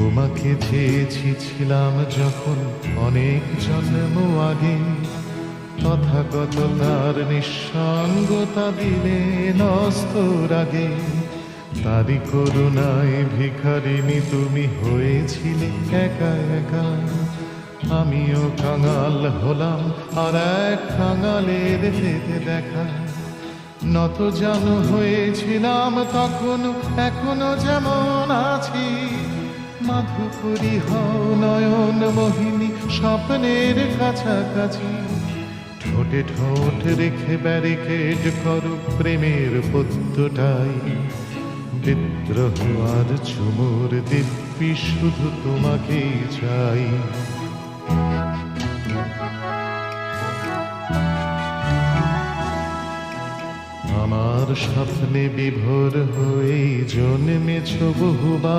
তোমাকে চেয়েছি ছিলাম যখন অনেক জন্ম আগে, তথাগত তার নিঃসঙ্গতা দিলে নস্তর আগে। তারি করুণায় ভিখারিণী তুমি হয়েছিলে একা একা। আমিও কাঙাল হলাম আর এক কাঙালের যেতে দেখা। নত জানু হয়েছিলাম তখন, এখনো যেমন আছি। মাধুকরী হও নয়ন মোহিনী স্বপ্নের কাছাকাছি। ঠোঁটে ঠোঁট রেখে ব্যারিকেড করো প্রেমের পদ্মটাই। বিদ্রোহ আর চুমুর দিব্যি শুধু তোমাকেই চাই। আমার স্বপ্নে বিভোর হয়ে জন্মেছ বহুবার।